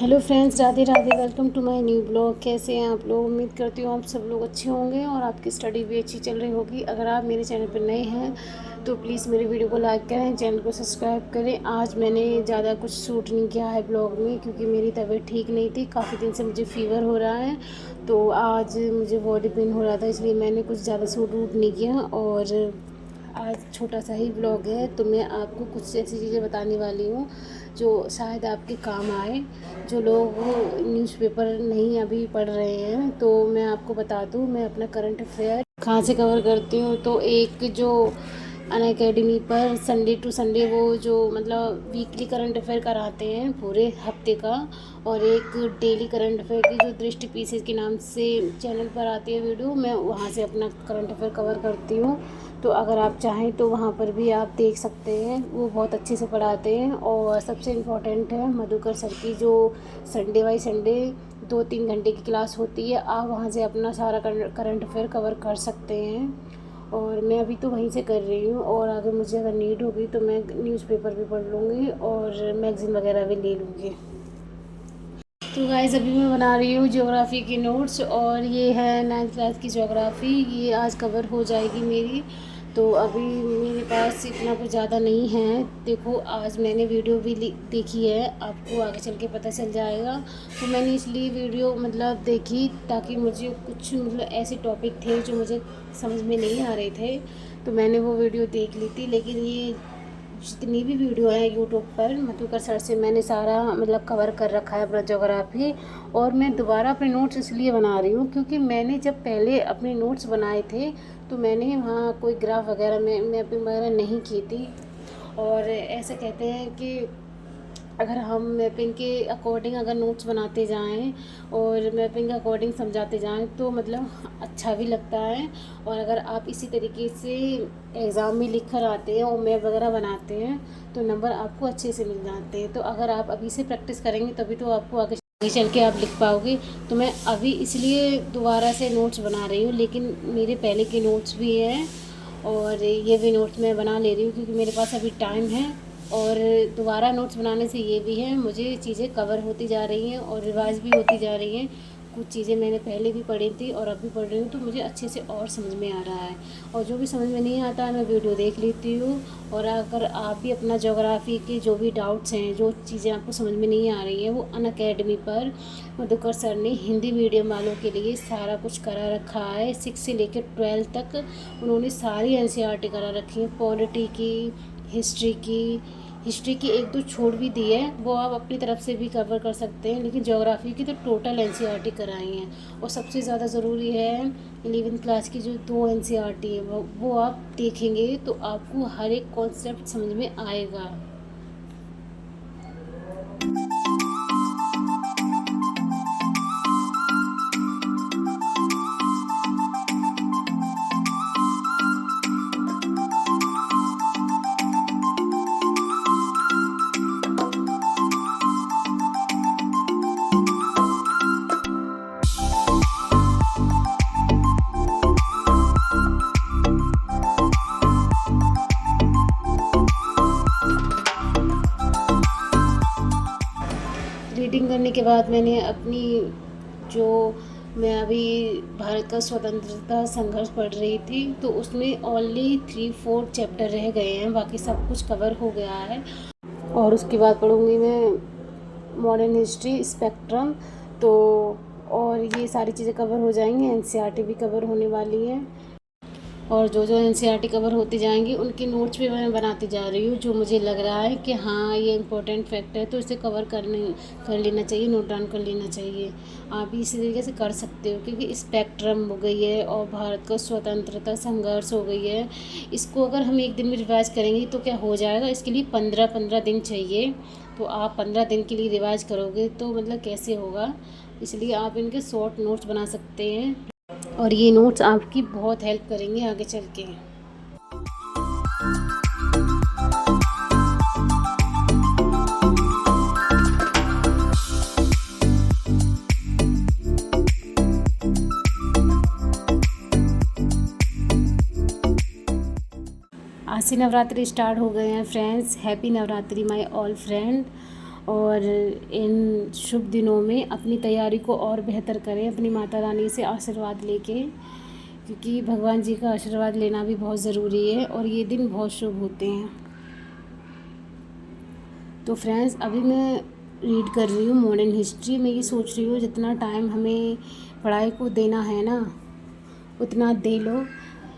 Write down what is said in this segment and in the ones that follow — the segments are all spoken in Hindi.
Hello friends, Radhe Radhe. Welcome to my new blog. कैसे हैं आप लोग? उम्मीद करती हूँ आप सब लोग अच्छे होंगे और आपकी स्टडी भी अच्छी चल रही होगी। अगर आप मेरे चैनल पर नए हैं तो प्लीज़ मेरे वीडियो को लाइक करें, चैनल को सब्सक्राइब करें। आज मैंने ज़्यादा कुछ शूट नहीं किया है ब्लॉग में क्योंकि मेरी तबीयत ठीक नहीं थी। काफ़ी दिन से मुझे फ़ीवर हो रहा है, तो आज मुझे बॉडी पेन हो रहा था, इसलिए मैंने कुछ ज़्यादा शूट वूट नहीं किया। और आज छोटा सा ही ब्लॉग है, तो मैं आपको कुछ ऐसी चीज़ें बताने वाली हूँ जो शायद आपके काम आए। जो लोग न्यूज़पेपर नहीं अभी पढ़ रहे हैं, तो मैं आपको बता दूँ मैं अपना करंट अफेयर कहाँ से कवर करती हूँ। तो एक जो अनअकैडमी पर संडे टू संडे वो जो मतलब वीकली करंट अफेयर कराते हैं पूरे हफ्ते का, और एक डेली करंट अफेयर की जो दृष्टि पीसेस के नाम से चैनल पर आती है वीडियो, मैं वहाँ से अपना करंट अफेयर कवर करती हूँ। तो अगर आप चाहें तो वहाँ पर भी आप देख सकते हैं, वो बहुत अच्छे से पढ़ाते हैं। और सबसे इम्पोर्टेंट है मधुकर सर की जो संडे बाई संडे 2-3 घंटे की क्लास होती है, आप वहाँ से अपना सारा करंट अफेयर कवर कर सकते हैं। और मैं अभी तो वहीं से कर रही हूँ, और अगर मुझे अगर नीड होगी तो मैं न्यूज़पेपर भी पढ़ लूँगी और मैगज़ीन वगैरह भी ले लूँगी। तो गाइस, अभी मैं बना रही हूँ ज्योग्राफ़ी की नोट्स, और ये है 9th क्लास की ज्योग्राफ़ी। ये आज कवर हो जाएगी मेरी। तो अभी मेरे पास इतना कुछ ज़्यादा नहीं है। देखो, आज मैंने वीडियो भी देखी है, आपको आगे चल के पता चल जाएगा। तो मैंने इसलिए वीडियो मतलब देखी ताकि मुझे कुछ मतलब ऐसे टॉपिक थे जो मुझे समझ में नहीं आ रहे थे, तो मैंने वो वीडियो देख ली थी। लेकिन ये जितनी भी वीडियो है यूट्यूब पर मधुकर सर से मैंने सारा मतलब कवर कर रखा है अपना ज्योग्राफी। और मैं दोबारा अपने नोट्स इसलिए बना रही हूँ क्योंकि मैंने जब पहले अपने नोट्स बनाए थे तो मैंने वहाँ कोई ग्राफ वगैरह में मैपिंग वगैरह नहीं की थी। और ऐसे कहते हैं कि अगर हम मैपिंग के अकॉर्डिंग अगर नोट्स बनाते जाएं और मैपिंग के अकॉर्डिंग समझाते जाएं तो मतलब अच्छा भी लगता है। और अगर आप इसी तरीके से एग्ज़ाम में लिख कर आते हैं और मैप वगैरह बनाते हैं तो नंबर आपको अच्छे से मिल जाते हैं। तो अगर आप अभी से प्रैक्टिस करेंगे तभी तो आपको आगे चल के आप लिख पाओगे। तो मैं अभी इसलिए दोबारा से नोट्स बना रही हूँ, लेकिन मेरे पहले के नोट्स भी हैं और ये भी नोट्स मैं बना ले रही हूँ क्योंकि मेरे पास अभी टाइम है। और दोबारा नोट्स बनाने से ये भी है, मुझे चीज़ें कवर होती जा रही हैं और रिवाइज़ भी होती जा रही हैं। कुछ चीज़ें मैंने पहले भी पढ़ी थी और अब भी पढ़ रही हूँ, तो मुझे अच्छे से और समझ में आ रहा है। और जो भी समझ में नहीं आता है मैं वीडियो देख लेती हूँ। और अगर आप भी अपना ज्योग्राफी के जो भी डाउट्स हैं, जो चीज़ें आपको समझ में नहीं आ रही हैं, वो अनअकैडमी पर मधुकर सर ने हिंदी मीडियम वालों के लिए सारा कुछ करा रखा है। 6 से लेकर 12 तक उन्होंने सारी एनसीईआरटी करा रखी है। पॉलिटी की, हिस्ट्री की एक दो छोड़ भी दी है, वो आप अपनी तरफ से भी कवर कर सकते हैं, लेकिन ज्योग्राफी की तो टोटल एनसीईआरटी कराई हैं। और सबसे ज़्यादा ज़रूरी है 11th क्लास की जो 2 एनसीईआरटी है, वो आप देखेंगे तो आपको हर एक कॉन्सेप्ट समझ में आएगा। रीडिंग करने के बाद मैंने अपनी जो मैं अभी भारत का स्वतंत्रता संघर्ष पढ़ रही थी, तो उसमें ओनली 3-4 चैप्टर रह गए हैं, बाकी सब कुछ कवर हो गया है। और उसके बाद पढ़ूँगी मैं मॉडर्न हिस्ट्री, स्पेक्ट्रम। तो और ये सारी चीज़ें कवर हो जाएंगी, एनसीईआरटी भी कवर होने वाली है। और जो जो एनसीईआरटी कवर होती जाएंगी उनके नोट्स भी मैं बनाती जा रही हूँ, जो मुझे लग रहा है कि हाँ ये इम्पोर्टेंट फैक्ट है तो इसे कवर कर लेना चाहिए, नोट डाउन कर लेना चाहिए। आप भी इसी तरीके से कर सकते हो क्योंकि स्पेक्ट्रम हो गई है और भारत का स्वतंत्रता संघर्ष हो गई है। इसको अगर हम एक दिन में रिवाइज करेंगे तो क्या हो जाएगा, इसके लिए 15-15 दिन चाहिए। तो आप 15 दिन के लिए रिवाइज करोगे तो मतलब कैसे होगा, इसलिए आप इनके शॉर्ट नोट्स बना सकते हैं और ये नोट्स आपकी बहुत हेल्प करेंगे आगे चल के। आज से नवरात्रि स्टार्ट हो गए हैं friends. Happy Navratri my all friend. और इन शुभ दिनों में अपनी तैयारी को और बेहतर करें, अपनी माता रानी से आशीर्वाद लेके, क्योंकि भगवान जी का आशीर्वाद लेना भी बहुत ज़रूरी है और ये दिन बहुत शुभ होते हैं। तो फ्रेंड्स, अभी मैं रीड कर रही हूँ मॉडर्न हिस्ट्री। मैं ये सोच रही हूँ जितना टाइम हमें पढ़ाई को देना है ना, उतना दे लो,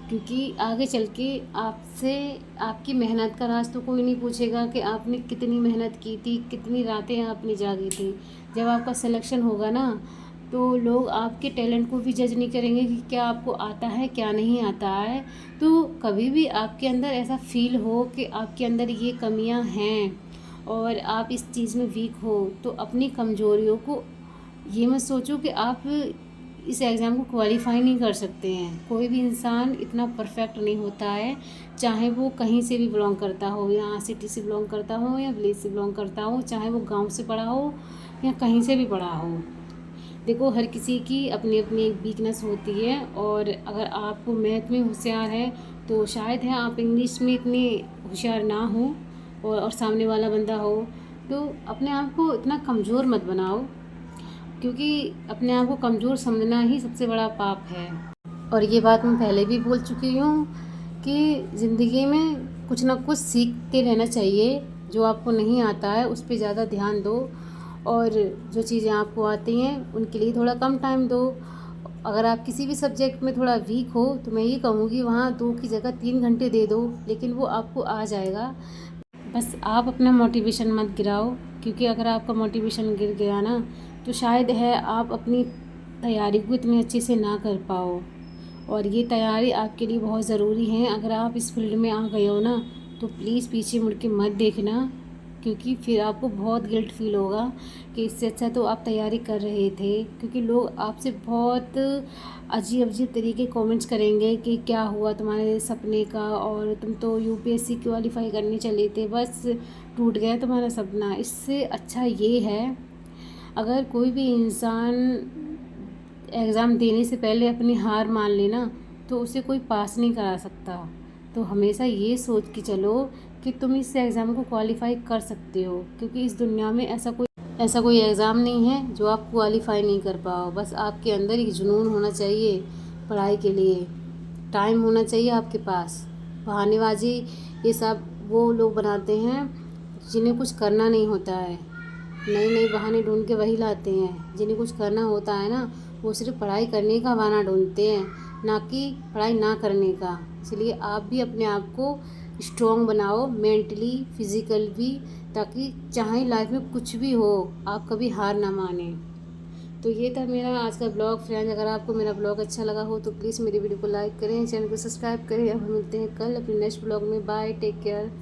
क्योंकि आगे चल के आपसे आपकी मेहनत का राज तो कोई नहीं पूछेगा कि आपने कितनी मेहनत की थी, कितनी रातें आपने जागी थी। जब आपका सिलेक्शन होगा ना, तो लोग आपके टैलेंट को भी जज नहीं करेंगे कि क्या आपको आता है क्या नहीं आता है। तो कभी भी आपके अंदर ऐसा फील हो कि आपके अंदर ये कमियां हैं और आप इस चीज़ में वीक हो, तो अपनी कमज़ोरियों को ये मत सोचो कि आप इस एग्ज़ाम को क्वालिफाई नहीं कर सकते हैं। कोई भी इंसान इतना परफेक्ट नहीं होता है, चाहे वो कहीं से भी बिलोंग करता हो, यहाँ सिटी से बिलोंग करता हो या विलेज से बिलोंग करता हो, चाहे वो गांव से पढ़ा हो या कहीं से भी पढ़ा हो। देखो, हर किसी की अपनी अपनी एक वीकनेस होती है, और अगर आप मैथ में होशियार हैं तो शायद है आप इंग्लिश में इतने होशियार ना हो, और सामने वाला बंदा हो, तो अपने आप को इतना कमज़ोर मत बनाओ, क्योंकि अपने आप को कमज़ोर समझना ही सबसे बड़ा पाप है। और ये बात मैं पहले भी बोल चुकी हूँ कि ज़िंदगी में कुछ ना कुछ सीखते रहना चाहिए। जो आपको नहीं आता है उस पर ज़्यादा ध्यान दो, और जो चीज़ें आपको आती हैं उनके लिए थोड़ा कम टाइम दो। अगर आप किसी भी सब्जेक्ट में थोड़ा वीक हो तो मैं ये कहूँगी वहाँ 2 की जगह 3 घंटे दे दो, लेकिन वो आपको आ जाएगा। बस आप अपना मोटिवेशन मत गिराओ, क्योंकि अगर आपका मोटिवेशन गिर गया ना, तो शायद है आप अपनी तैयारी को इतने अच्छे से ना कर पाओ। और ये तैयारी आपके लिए बहुत ज़रूरी है। अगर आप इस फील्ड में आ गए हो ना, तो प्लीज़ पीछे मुड़ के मत देखना, क्योंकि फिर आपको बहुत गिल्ट फील होगा कि इससे अच्छा तो आप तैयारी कर रहे थे। क्योंकि लोग आपसे बहुत अजीब अजीब तरीके कमेंट्स करेंगे कि क्या हुआ तुम्हारे सपने का, और तुम तो यूपीएससी क्वालिफाई करने चले थे, बस टूट गया तुम्हारा सपना। इससे अच्छा ये है, अगर कोई भी इंसान एग्ज़ाम देने से पहले अपनी हार मान लेना, तो उसे कोई पास नहीं करा सकता। तो हमेशा ये सोच के चलो कि तुम इस एग्ज़ाम को क्वालिफाई कर सकते हो, क्योंकि इस दुनिया में ऐसा कोई एग्ज़ाम नहीं है जो आप क्वालिफाई नहीं कर पाओ। बस आपके अंदर एक जुनून होना चाहिए पढ़ाई के लिए, टाइम होना चाहिए आपके पास। बहानेबाजी ये सब वो लोग बनाते हैं जिन्हें कुछ करना नहीं होता है, नए नए बहाने ढूंढ के वही लाते हैं। जिन्हें कुछ करना होता है ना, वो सिर्फ पढ़ाई करने का बहाना ढूंढते हैं, ना कि पढ़ाई ना करने का। इसलिए आप भी अपने आप को स्ट्रॉन्ग बनाओ, मेंटली फिज़िकल भी, ताकि चाहे लाइफ में कुछ भी हो आप कभी हार ना माने। तो ये था मेरा आज का ब्लॉग फ्रेंड्स। अगर आपको मेरा ब्लॉग अच्छा लगा हो तो प्लीज़ मेरी वीडियो को लाइक करें, चैनल को सब्सक्राइब करें। अब हम मिलते हैं कल अपने नेक्स्ट ब्लॉग में। Bye, take care.